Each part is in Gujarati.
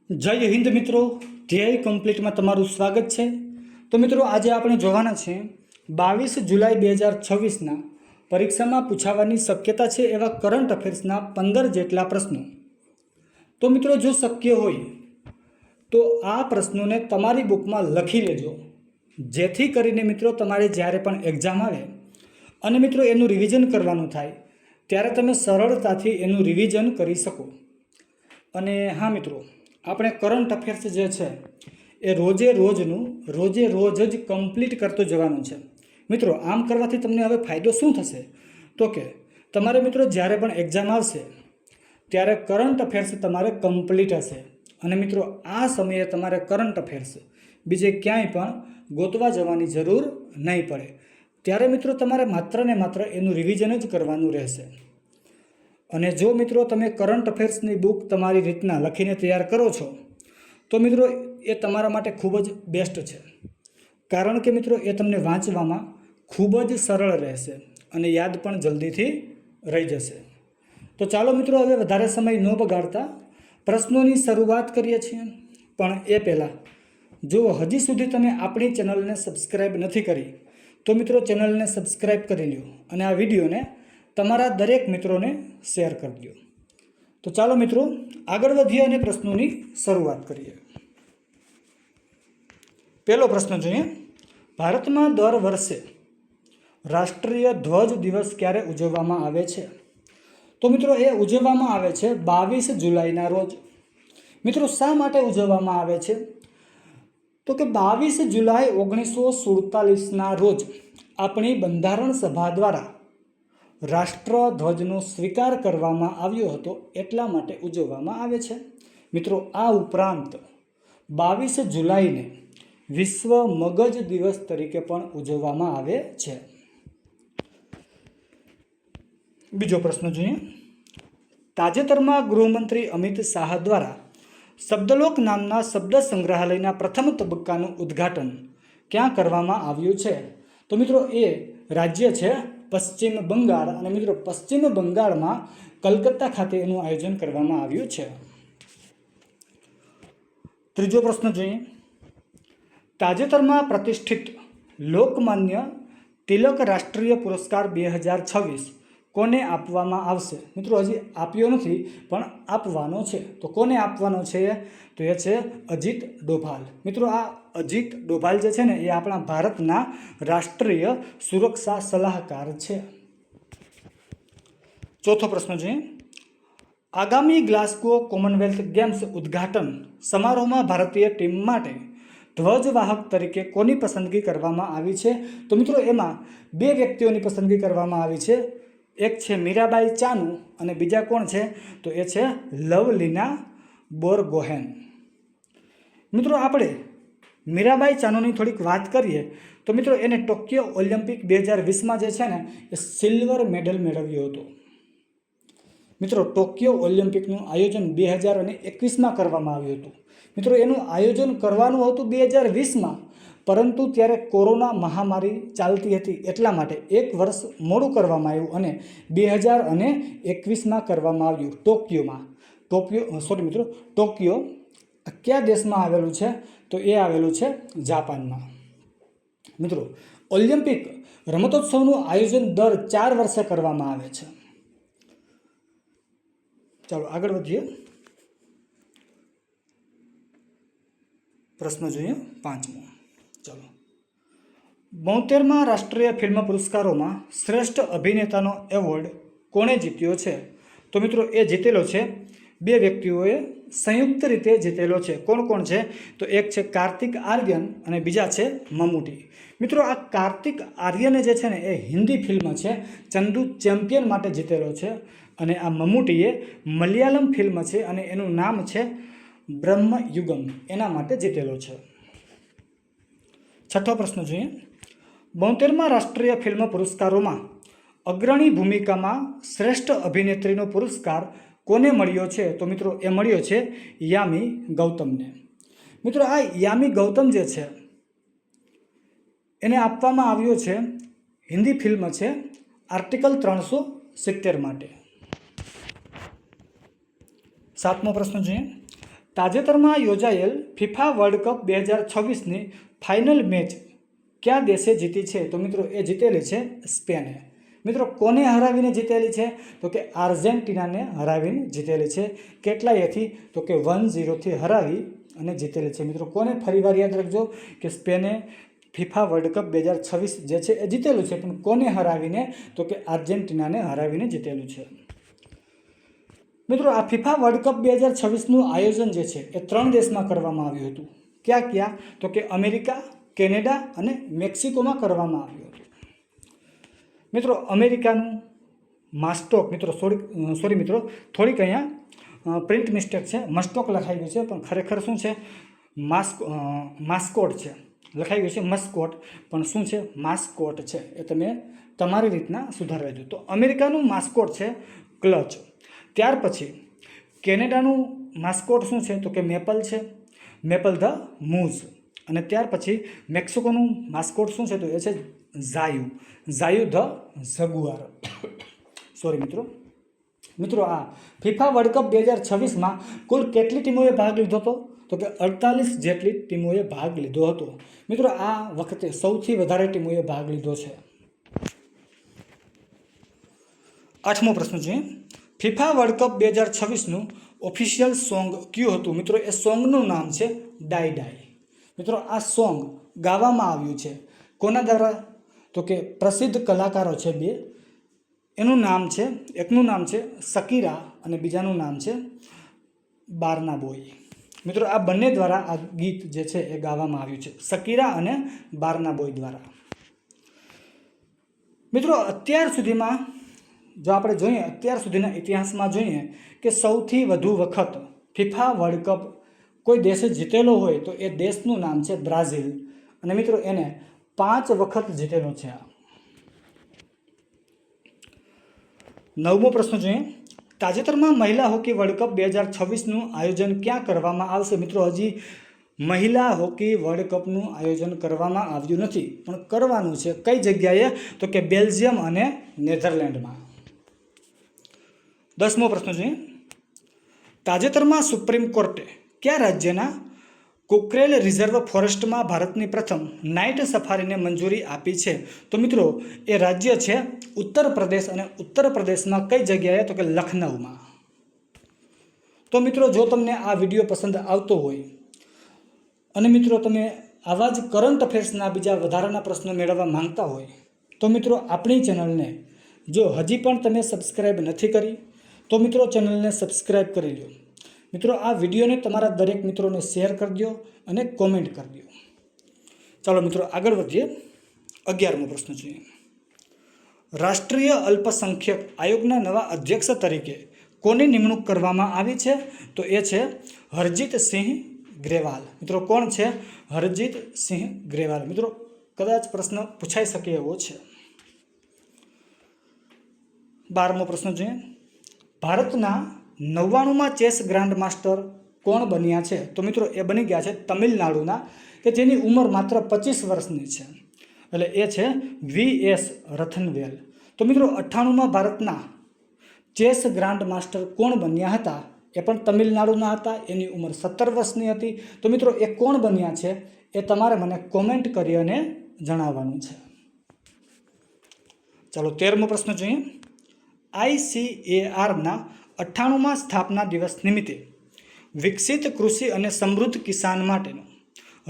જય હિન્દ મિત્રો, ધ્યેય કમ્પ્લીટમાં તમારું સ્વાગત છે। તો મિત્રો આજે આપણે જોવાના છે 22 જુલાઈ 2026ના પરીક્ષામાં પૂછાવાની શક્યતા છે એવા કરંટ અફેર્સના 15 જેટલા પ્રશ્નો। તો મિત્રો જો શક્ય હોય તો આ પ્રશ્નોને તમારી બુકમાં લખી લેજો, જેથી કરીને મિત્રો તમારે જ્યારે પણ એક્ઝામ આવે અને મિત્રો એનું રિવિઝન કરવાનું થાય ત્યારે તમે સરળતાથી એનું રિવિઝન કરી શકો। અને હા મિત્રો, આપણે કરંટ અફેર્સ જે છે એ રોજે રોજ જ કમ્પ્લીટ કરતો જવાનું છે। મિત્રો આમ કરવાથી તમને હવે ફાયદો શું થશે તો કે તમારે મિત્રો જ્યારે પણ એક્ઝામ આવશે ત્યારે કરંટ અફેર્સ તમારે કમ્પ્લીટ હશે। અને મિત્રો આ સમયે તમારે કરંટ અફેર્સ બીજે ક્યાંય પણ ગોતવા જવાની જરૂર નહીં પડે। ત્યારે મિત્રો તમારે માત્ર ને માત્ર એનું રિવિઝન જ કરવાનું રહેશે। અને જો મિત્રો તમે કરંટ અફેર્સની બુક તમારી રીતના લખીને તૈયાર કરો છો તો મિત્રો એ તમારા માટે ખૂબ જ બેસ્ટ છે, કારણ કે મિત્રો એ તમને વાંચવામાં ખૂબ જ સરળ રહેશે અને યાદ પણ જલ્દીથી રહી જશે। તો ચાલો મિત્રો હવે વધારે સમય ન બગાડતા પ્રશ્નોની શરૂઆત કરીએ છીએ। પણ એ પહેલાં જો હજી સુધી તમે આપણી ચેનલને સબસ્ક્રાઈબ નથી કરી તો મિત્રો ચેનલને સબસ્ક્રાઈબ કરી લો અને આ વિડીયોને તમારા દરેક મિત્રોને શેર કરી દો। તો ચાલો મિત્રો આગળ વધીએ અને પ્રશ્નોની શરૂઆત કરીએ। પહેલો પ્રશ્ન જોઈએ, ભારતમાં દર વર્ષે રાષ્ટ્રીય ધ્વજ દિવસ ક્યારે ઉજવવામાં આવે છે? તો મિત્રો એ ઉજવવામાં આવે છે 22 જુલાઈના રોજ। મિત્રો શા માટે ઉજવવામાં આવે છે? તો કે 22 જુલાઈ 1947ના રોજ આપણી બંધારણ સભા દ્વારા રાષ્ટ્રધ્વજનો સ્વીકાર કરવામાં આવ્યો હતો, એટલા માટે ઉજવવામાં આવે છે। મિત્રો આ ઉપરાંત 22 જુલાઈને વિશ્વ મગજ દિવસ તરીકે પણ ઉજવવામાં આવે છે। બીજો પ્રશ્ન જોઈએ, તાજેતરમાં ગૃહમંત્રી અમિત શાહ દ્વારા શબ્દલોક નામના શબ્દ સંગ્રહાલયના પ્રથમ તબક્કાનું ઉદ્ઘાટન ક્યાં કરવામાં આવ્યું છે? તો મિત્રો એ રાજ્ય છે પશ્ચિમ બંગાળ, અને મિત્રો પશ્ચિમ બંગાળમાં કલકત્તા ખાતે એનું આયોજન કરવામાં આવ્યું છે। ત્રીજો પ્રશ્ન જોઈએ, તાજેતરમાં પ્રતિષ્ઠિત લોકમાન્ય તિલક રાષ્ટ્રીય પુરસ્કાર 2026 કોને આપવામાં આવશે? મિત્રો હજી આપ્યો નથી પણ આપવાનો છે। તો કોને આપવાનો છે? તો એ છે અજીત ડોભાલ। મિત્રો આ અજીત ડોભાલ જે છે ને એ આપણા ભારતના રાષ્ટ્રીય સુરક્ષા સલાહકાર છે। ચોથો પ્રશ્ન જોઈએ, આગામી ગ્લાસ્ગો કોમનવેલ્થ ગેમ્સ ઉદ્ઘાટન સમારોહમાં ભારતીય ટીમ માટે ધ્વજવાહક તરીકે કોની પસંદગી કરવામાં આવી છે? તો મિત્રો એમાં બે વ્યક્તિઓની પસંદગી કરવામાં આવી છે। એક છે મીરાબાઈ ચાનુ અને બીજા કોણ છે? તો એ છે લવલીના બોરગોહેન। મિત્રો આપણે મીરાબાઈ ચાનુની થોડીક વાત કરીએ તો મિત્રો એને ટોક્યો ઓલિમ્પિક 2020માં જે છે ને એ સિલ્વર મેડલ મેળવ્યો હતો। મિત્રો ટોક્યો ઓલિમ્પિકનું આયોજન 2021માં કરવામાં આવ્યું હતું। મિત્રો એનું આયોજન કરવાનું હતું 2020માં, પરંતુ ત્યારે કોરોના મહામારી ચાલતી હતી, એટલા માટે એક વર્ષ મોડું કરવામાં આવ્યું અને 2021માં કરવામાં આવ્યું ટોક્યોમાં। ટોક્યો કયા દેશમાં આવેલું છે? તો એ આવેલું છે જાપાનમાં। મિત્રો ઓલિમ્પિક રમતોત્સવનું આયોજન દર 4 વર્ષે કરવામાં આવે છે। ચાલો આગળ વધીએ, પ્રશ્ન જોઈએ 5મો। ચાલો, 72મા રાષ્ટ્રીય ફિલ્મ પુરસ્કારોમાં શ્રેષ્ઠ અભિનેતાનો એવોર્ડ કોણે જીત્યો છે? તો મિત્રો એ જીતેલો છે બે વ્યક્તિઓએ સંયુક્ત રીતે જીતેલો છે। કોણ કોણ છે? તો એક છે કાર્તિક આર્યન અને બીજા છે મમ્મૂટી। મિત્રો આ કાર્તિક આર્યને જે છે ને એ હિન્દી ફિલ્મ છે ચંદુ ચેમ્પિયન માટે જીતેલો છે, અને આ મમ્મૂટીએ મલયાલમ ફિલ્મ છે અને એનું નામ છે બ્રહ્મયુગમ, એના માટે જીતેલો છે। છઠ્ઠો પ્રશ્ન જોઈએ, 72મા રાષ્ટ્રીય ફિલ્મ પુરસ્કારોમાં અગ્રણી ભૂમિકામાં શ્રેષ્ઠ અભિનેત્રીનો પુરસ્કાર કોને મળ્યો છે? તો મિત્રો એ મળ્યો છે યામી ગૌતમને। મિત્રો આ યામી ગૌતમ જે છે એને આપવામાં આવ્યો છે હિન્દી ફિલ્મ છે આર્ટિકલ 370 માટે। 7મો પ્રશ્ન જોઈએ, તાજેતરમાં યોજાયેલ ફિફા વર્લ્ડ કપ 2026ની ફાઇનલ મેચ કયા દેશે જીતી છે? તો મિત્રો એ જીતેલી છે સ્પેને. મિત્રો કોને હરાવીને જીતેલી છે? તો કે આર્જેન્ટિનાને હરાવીને જીતેલી છે. કેટલાયથી? તો કે 1-0થી હરાવી અને જીતેલી છે. મિત્રો કોને? ફરીવાર યાદ રાખજો કે સ્પેને ફિફા વર્લ્ડ કપ 2026 જે છે એ જીતેલું છે, પણ કોને હરાવીને? તો કે આર્જેન્ટિનાને હરાવીને જીતેલું છે. મિત્રો આ ફિફા વર્લ્ડ કપ 2026નું આયોજન જે છે એ 3 દેશમાં કરવામાં આવ્યું હતું. ક્યાં? તો કે અમેરિકા, કેનેડા અને મેક્સિકોમાં કરવામાં આવ્યું હતું. મિત્રો અમેરિકાનું માસ્ટોક, મિત્રો સોરી મિત્રો થોડીક અહીંયા પ્રિન્ટ મિસ્ટેક છે, મસ્ટોક લખાઈ ગયું છે, પણ ખરેખર શું છે? માસ્કોટ છે. લખાઈ ગયું છે મસ્કોટ, પણ શું છે? માસ્કોટ છે. એ તમે તમારી રીતના સુધારવા દો. તો અમેરિકાનું માસ્કોટ છે ક્લચ. ત્યાર પછી કેનેડાનું માસ્કોટ શું છે? તો કે મેપલ છે, મેપલ ધ મૂઝ. અને ત્યાર પછી મેક્સિકોનું માસ્કોટ શું છે? તો એ છે ઝાયુ ધ જગુઆર. સોરી મિત્રો આ ફિફા વર્લ્ડ કપ 2026માં કુલ કેટલી ટીમોએ ભાગ લીધો હતો? તો કે 48 જેટલી ટીમોએ ભાગ લીધો હતો. મિત્રો આ વખતે સૌથી વધારે ટીમોએ ભાગ લીધો છે. 8મો પ્રશ્ન છે, ફિફા વર્લ્ડ કપ 2026નું ઓફિશિયલ સોંગ કયું હતું? મિત્રો એ સોંગનું નામ છે ડાઈ ડાઈ. મિત્રો આ સોંગ ગાવામાં આવ્યું છે કોના દ્વારા? તો કે પ્રસિદ્ધ કલાકારો છે 2. એનું નામ છે, એકનું નામ છે શકીરા અને બીજાનું નામ છે બાર્ના બોય. મિત્રો આ બંને દ્વારા આ ગીત જે છે એ ગાવામાં આવ્યું છે, શકીરા અને બાર્ના બોય દ્વારા. મિત્રો અત્યાર સુધીમાં જો આપણે જોઈએ, અત્યાર સુધીના ઇતિહાસમાં જોઈએ કે સૌથી વધુ વખત ફિફા વર્લ્ડ કપ કોઈ દેશે જીતેલો હોય તો એ દેશનું નામ છે બ્રાઝિલ. અને મિત્રો એને 5 વખત જીતેલો છે. 9મો પ્રશ્ન જોઈએ, તાજેતરમાં મહિલા હોકી વર્લ્ડ કપ 2026નું આયોજન ક્યાં કરવામાં આવશે? મિત્રો હજી મહિલા હોકી વર્લ્ડ કપનું આયોજન કરવામાં આવ્યું નથી, પણ કરવાનું છે. કઈ જગ્યાએ? તો કે બેલ્જિયમ અને નેધરલેન્ડમાં. 10મો પ્રશ્ન છે, તાજેતરમાં સુપ્રીમ કોર્ટે કયા રાજ્યના કુકરેલ રિઝર્વ ફોરેસ્ટમાં ભારતની પ્રથમ નાઇટ સફારીને મંજૂરી આપી છે? તો મિત્રો એ રાજ્ય છે ઉત્તર પ્રદેશ. અને ઉત્તર પ્રદેશમાં કઈ જગ્યાએ? તો કે લખનઉમાં. તો મિત્રો જો તમને આ વિડીયો પસંદ આવતો હોય અને મિત્રો તમે આવા જ કરંટ અફેર્સના બીજા વધારાના પ્રશ્નો મેળવવા માંગતા હોય તો મિત્રો આપણી ચેનલને જો હજી પણ તમે સબસ્ક્રાઈબ નથી કરી તો મિત્રો ચેનલને સબસ્ક્રાઈબ કરી લો. મિત્રો આ વિડીયોને તમારા દરેક મિત્રોને શેર કરી દો અને કોમેન્ટ કરી દો. ચાલો મિત્રો આગળ વધીએ. 11મો પ્રશ્ન જોઈએ, રાષ્ટ્રીય અલ્પસંખ્યક આયોગના નવા અધ્યક્ષ તરીકે કોની નિમણૂક કરવામાં આવી છે? તો એ છે હરજીત સિંહ ગ્રેવાલ. મિત્રો કોણ છે? હરજીત સિંહ ગ્રેવાલ. મિત્રો કદાચ પ્રશ્ન પૂછાઈ શકે એવો છે. 12મો પ્રશ્ન જોઈએ, ભારતના 99માં ચેસ ગ્રાન્ડ માસ્ટર કોણ બન્યા છે? તો મિત્રો એ બની ગયા છે તમિલનાડુના, કે જેની ઉંમર માત્ર 25 વર્ષની છે. એટલે એ છે VS રથનવેલ. તો મિત્રો 98માં ભારતના ચેસ ગ્રાન્ડ માસ્ટર કોણ બન્યા હતા? એ પણ તમિલનાડુના હતા. એની ઉંમર 17 વર્ષની હતી. તો મિત્રો એ કોણ બન્યા છે એ તમારે મને કોમેન્ટ કરી અને જણાવવાનું છે. ચાલો 13મો પ્રશ્ન જોઈએ, ICARના 98માં સ્થાપના દિવસ નિમિત્તે વિકસિત કૃષિ અને સમૃદ્ધ કિસાન માટેનો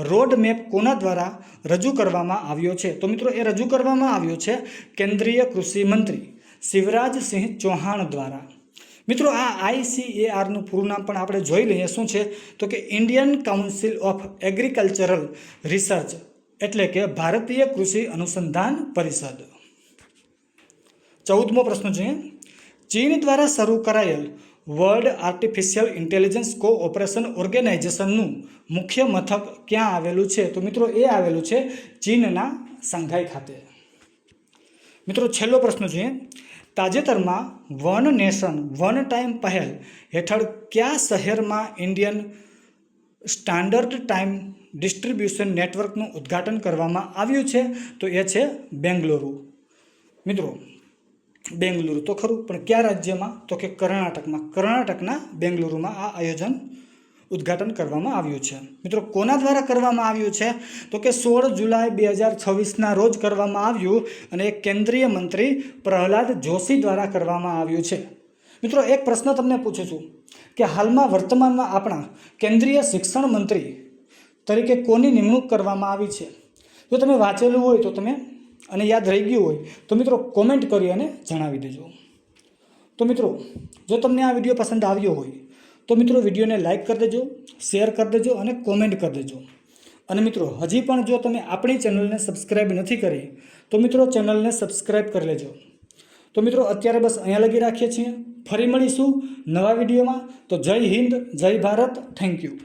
રોડ મેપ કોના દ્વારા રજૂ કરવામાં આવ્યો છે? તો મિત્રો એ રજૂ કરવામાં આવ્યો છે કેન્દ્રીય કૃષિ મંત્રી શિવરાજસિંહ ચૌહાણ દ્વારા. મિત્રો આ ICARનું પૂરું નામ પણ આપણે જોઈ લઈએ. શું છે? તો કે Indian council of agricultural research, એટલે કે ભારતીય કૃષિ અનુસંધાન પરિષદ. 14મો પ્રશ્ન છે, ચીન દ્વારા શરૂ કરાયેલ વર્લ્ડ આર્ટિફિશિયલ ઇન્ટેલિજન્સ કોઓપરેશન ઓર્ગેનાઇઝેશનનું મુખ્ય મથક ક્યાં આવેલું છે? તો મિત્રો એ આવેલું છે ચીનના શાંઘાઈ ખાતે. મિત્રો છેલ્લો પ્રશ્ન છે, તાજેતરમાં વન નેશન વન ટાઈમ પહેલ હેઠળ કયા શહેરમાં ઇન્ડિયન સ્ટાન્ડર્ડ ટાઈમ ડિસ્ટ્રીબ્યુશન નેટવર્કનું ઉદ્ઘાટન કરવામાં આવ્યું છે? તો એ છે બેંગલુરુ. મિત્રો બેંગલુરુ તો ખરું, પણ કયા રાજ્યમાં? તો કે કર્ણાટકમાં. કર્ણાટકના બેંગલુરુમાં આ આયોજન ઉદ્ઘાટન કરવામાં આવ્યું છે। મિત્રો કોના દ્વારા કરવામાં આવ્યું છે તો કે 16 જુલાઈ 2026ના રોજ કરવામાં આવ્યું અને એક કેન્દ્રીય મંત્રી પ્રહલાદ જોશી દ્વારા કરવામાં આવ્યું છે। મિત્રો એક પ્રશ્ન તમને પૂછું છું કે હાલમાં વર્તમાનમાં આપણા કેન્દ્રીય શિક્ષણ મંત્રી તરીકે કોની નિમણૂક કરવામાં આવી છે? જો તમે વાંચેલું હોય તો તમે અને યાદ રહી ગયું હોય તો મિત્રો કોમેન્ટ કરી અને જણાવી દેજો। તો મિત્રો જો તમને આ વિડીયો પસંદ આવ્યો હોય તો મિત્રો વિડીયોને લાઇક કરી દેજો, શેર કરી દેજો અને કોમેન્ટ કરી દેજો। અને મિત્રો હજી પણ જો તમે આપણી ચેનલને સબસ્ક્રાઈબ નથી કરી તો મિત્રો ચેનલને સબસ્ક્રાઈબ કરી લેજો। તો મિત્રો અત્યારે બસ અહીંયા લગી રાખીએ છીએ, ફરી મળીશું નવા વિડીયોમાં। તો જય હિન્દ, જય ભારત, થેન્ક યુ।